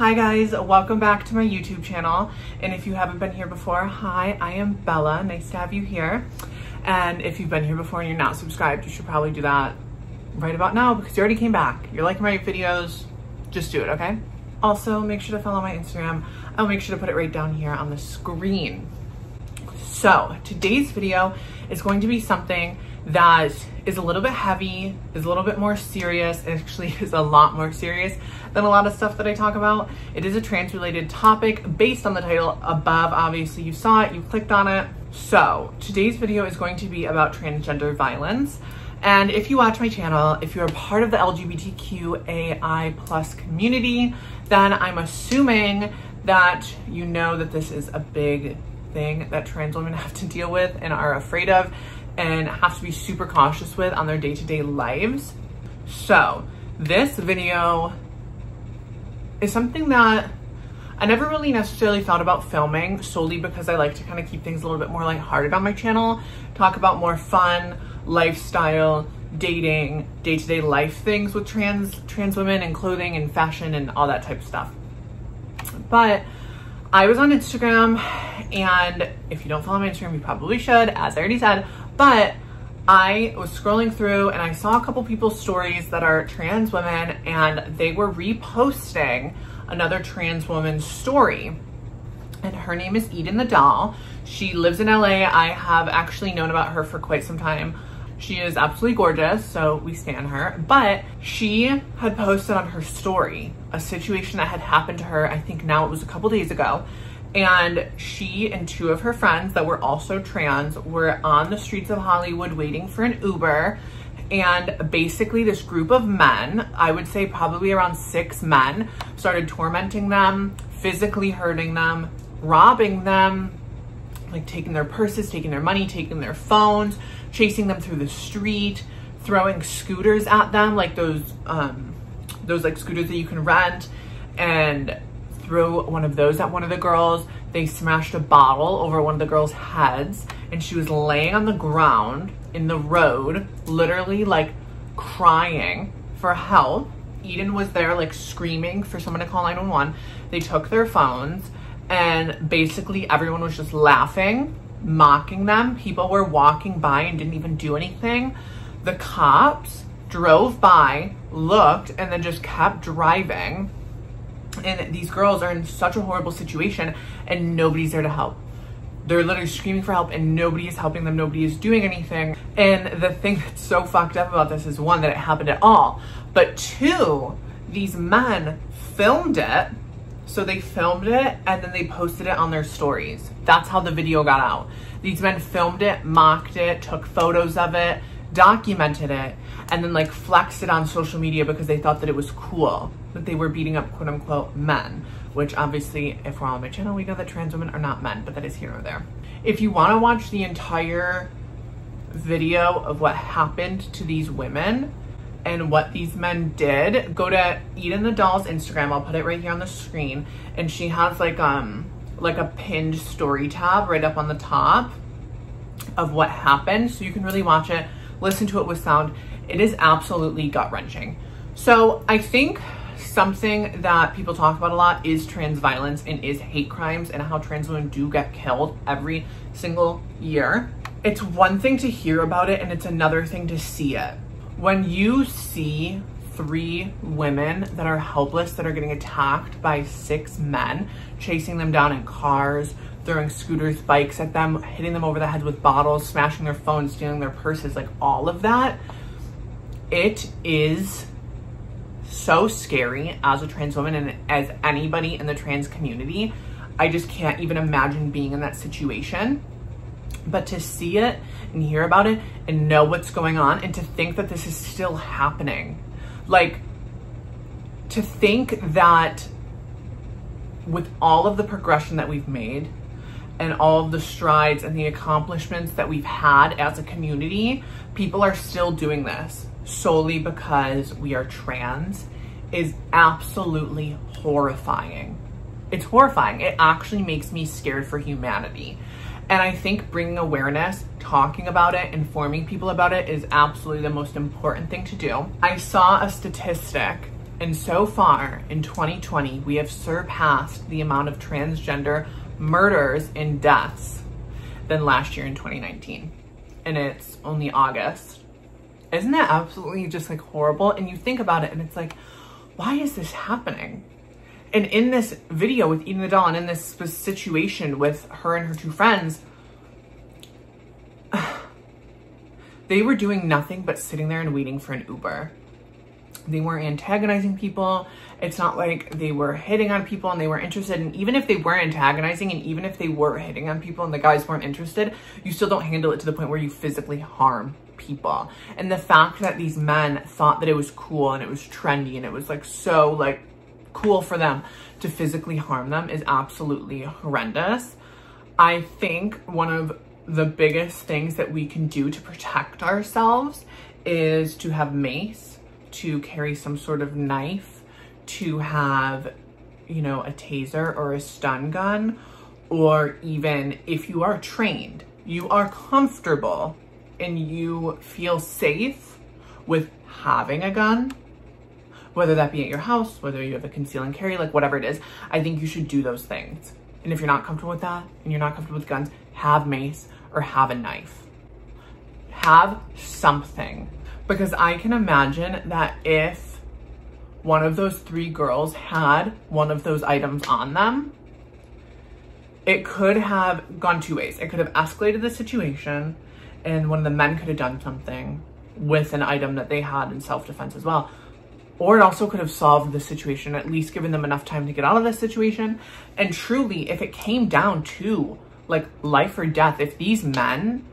Hi guys, welcome back to my YouTube channel. And if you haven't been here before, hi, I am Bella. Nice to have you here. And if you've been here before and you're not subscribed, you should probably do that right about now because you already came back. You're liking my videos, just do it, okay? Also, make sure to follow my Instagram. I'll make sure to put it right down here on the screen. So today's video is going to be something that is a little bit heavy, is a little bit more serious. It actually is a lot more serious than a lot of stuff that I talk about. It is a trans related topic based on the title above. Obviously you saw it, you clicked on it. So today's video is going to be about transgender violence. And if you watch my channel, if you're a part of the LGBTQAI+ community, then I'm assuming that you know that this is a big thing that trans women have to deal with and are afraid of and have to be super cautious with on their day-to-day lives. So this video is something that I never really necessarily thought about filming, solely because I like to kind of keep things a little bit more lighthearted on my channel, talk about more fun, lifestyle, dating, day-to-day life things with trans women and clothing and fashion and all that type of stuff. But I was on Instagram, and if you don't follow my Instagram, you probably should, as I already said, but I was scrolling through and I saw a couple people's stories that are trans women, and they were reposting another trans woman's story. And her name is Edenthedoll. She lives in LA. I have actually known about her for quite some time. She is absolutely gorgeous, so we stan her. But she had posted on her story a situation that had happened to her, I think now it was a couple days ago. And she and two of her friends that were also trans were on the streets of Hollywood waiting for an Uber. And basically this group of men, I would say probably around 6 men, started tormenting them, physically hurting them, robbing them, like taking their purses, taking their money, taking their phones, chasing them through the street, throwing scooters at them, like those like scooters that you can rent, and threw one of those at one of the girls. They smashed a bottle over one of the girls' heads, and she was laying on the ground in the road, literally like crying for help. Eden was there like screaming for someone to call 911. They took their phones, and basically everyone was just laughing, mocking them. People were walking by and didn't even do anything. The cops drove by, looked, and then just kept driving. And these girls are in such a horrible situation and nobody's there to help. They're literally screaming for help and nobody is helping them. Nobody is doing anything. And the thing that's so fucked up about this is, one, that it happened at all, but two, these men filmed it. So they filmed it and then they posted it on their stories. That's how the video got out. These men filmed it, mocked it, took photos of it, documented it, and then like flexed it on social media because they thought that it was cool that they were beating up quote unquote men, which obviously if we're on my channel, we know that trans women are not men, but that is here or there. If you want to watch the entire video of what happened to these women and what these men did, go to Edenthedoll's Instagram. I'll put it right here on the screen. And she has like a pinned story tab right up on the top of what happened. So you can really watch it, listen to it with sound. It is absolutely gut-wrenching. So I think something that people talk about a lot is trans violence and is hate crimes and how trans women do get killed every single year. It's one thing to hear about it and it's another thing to see it. When you see 3 women that are helpless, that are getting attacked by 6 men, chasing them down in cars, throwing scooters, bikes at them, hitting them over the head with bottles, smashing their phones, stealing their purses, like all of that, it is so scary as a trans woman and as anybody in the trans community. I just can't even imagine being in that situation. But to see it and hear about it and know what's going on, and to think that this is still happening, like to think that with all of the progression that we've made and all of the strides and the accomplishments that we've had as a community, people are still doing this solely because we are trans is absolutely horrifying. It's horrifying. It actually makes me scared for humanity. And I think bringing awareness, talking about it, informing people about it is absolutely the most important thing to do. I saw a statistic And so far in 2020, we have surpassed the amount of transgender murders and deaths than last year in 2019. And it's only August. Isn't that absolutely just like horrible? And you think about it and it's like, why is this happening? And in this video with Edenthedoll and in this situation with her and her two friends, they were doing nothing but sitting there and waiting for an Uber. They weren't antagonizing people. It's not like they were hitting on people and they weren't interested. And even if they were antagonizing and even if they were hitting on people and the guys weren't interested, you still don't handle it to the point where you physically harm people. And the fact that these men thought that it was cool and it was trendy and it was like so like cool for them to physically harm them is absolutely horrendous. I think one of the biggest things that we can do to protect ourselves is to have mace, to carry some sort of knife, to have, you know, a taser or a stun gun, or even if you are trained, you are comfortable and you feel safe with having a gun, whether that be at your house, whether you have a conceal and carry, like whatever it is, I think you should do those things. And if you're not comfortable with that and you're not comfortable with guns, have mace or have a knife. Have something. Because I can imagine that if one of those three girls had one of those items on them, it could have gone two ways. It could have escalated the situation and one of the men could have done something with an item that they had in self-defense as well. Or it also could have solved the situation, at least given them enough time to get out of this situation. And truly, if it came down to like life or death, if these men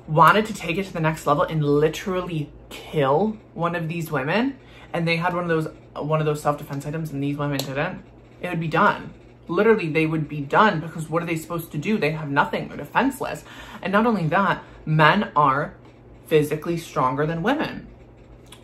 wanted to take it to the next level and literally kill one of these women, and they had one of those self-defense items and these women didn't, it would be done. Literally, they would be done, because what are they supposed to do? They have nothing. They're defenseless. And not only that, men are physically stronger than women.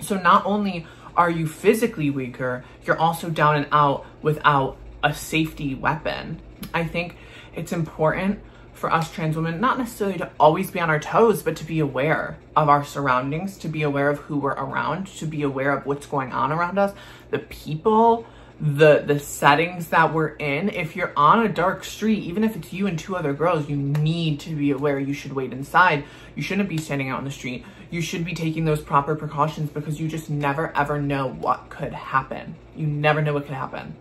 So not only are you physically weaker, you're also down and out without a safety weapon. I think it's important for us trans women, not necessarily to always be on our toes, but to be aware of our surroundings, to be aware of who we're around, to be aware of what's going on around us, the people, the settings that we're in. If you're on a dark street, even if it's you and two other girls, you need to be aware. You should wait inside. You shouldn't be standing out in the street. You should be taking those proper precautions, because you just never ever know what could happen. You never know what could happen.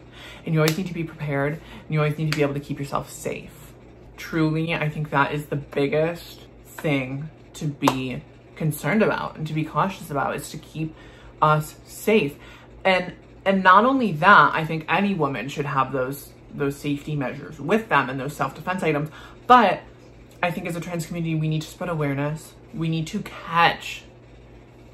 And you always need to be prepared, and you always need to be able to keep yourself safe. Truly, I think that is the biggest thing to be concerned about and to be cautious about, is to keep us safe. And not only that, I think any woman should have those safety measures with them and those self-defense items. But I think as a trans community, we need to spread awareness. We need to catch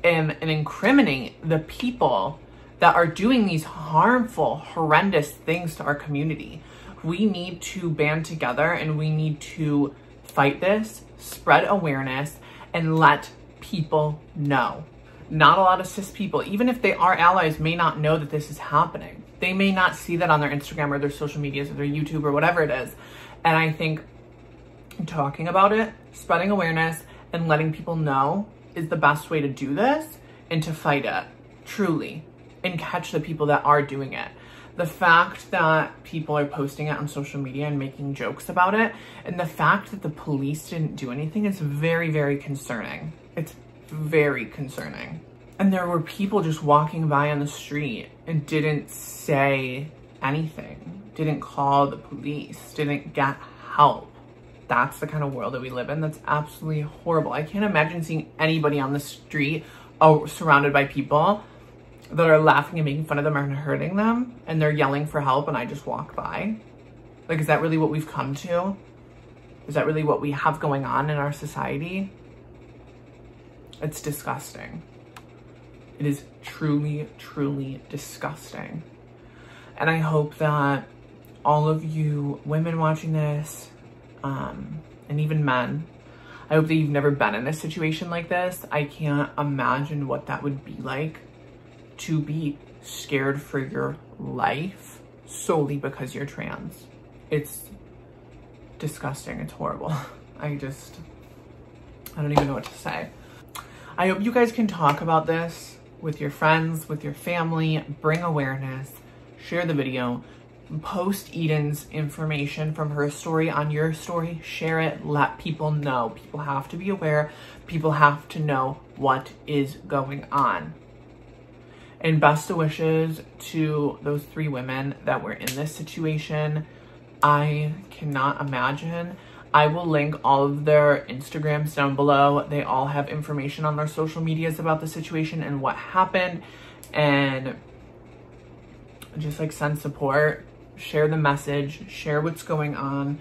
and incriminate the people that are doing these harmful, horrendous things to our community. We need to band together and we need to fight this, spread awareness, and let people know. Not a lot of cis people, even if they are allies, may not know that this is happening. They may not see that on their Instagram or their social medias or their YouTube or whatever it is. And I think talking about it, spreading awareness, and letting people know is the best way to do this and to fight it, truly, and catch the people that are doing it. The fact that people are posting it on social media and making jokes about it, and the fact that the police didn't do anything is very, very concerning. It's very concerning. And there were people just walking by on the street and didn't say anything, didn't call the police, didn't get help. That's the kind of world that we live in. That's absolutely horrible. I can't imagine seeing anybody on the street surrounded by people that are laughing and making fun of them and hurting them, and they're yelling for help, and I just walk by. Like, is that really what we've come to? Is that really what we have going on in our society? It's disgusting. It is truly, truly disgusting. And I hope that all of you women watching this, and even men, I hope that you've never been in a situation like this. I can't imagine what that would be like, to be scared for your life solely because you're trans. It's disgusting. It's horrible. I don't even know what to say. I hope you guys can talk about this with your friends, with your family, bring awareness, share the video, post Eden's information from her story on your story, share it, let people know. People have to be aware. People have to know what is going on. And best of wishes to those 3 women that were in this situation. I cannot imagine. I will link all of their Instagrams down below. They all have information on their social medias about the situation and what happened. And just like send support, share the message, share what's going on.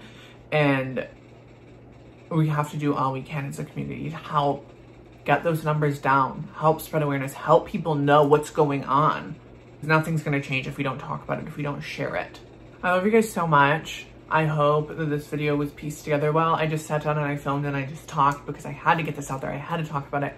And we have to do all we can as a community to help get those numbers down, help spread awareness, help people know what's going on. Nothing's gonna change if we don't talk about it, if we don't share it. I love you guys so much. I hope that this video was pieced together well. I just sat down and I filmed and I just talked because I had to get this out there. I had to talk about it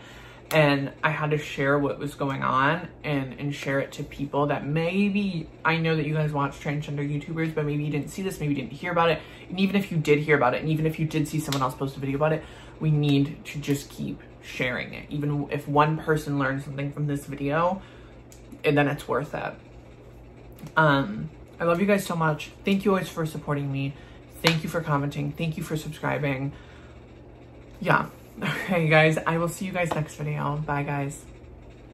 and I had to share what was going on and share it to people that maybe, I know that you guys watch transgender YouTubers, but maybe you didn't see this, maybe you didn't hear about it. And even if you did hear about it, and even if you did see someone else post a video about it, we need to just keep sharing it. Even if one person learns something from this video, and then it's worth it. I love you guys so much. Thank you always for supporting me. Thank you for commenting. Thank you for subscribing. Yeah. Okay, guys, I will see you guys next video. Bye, guys.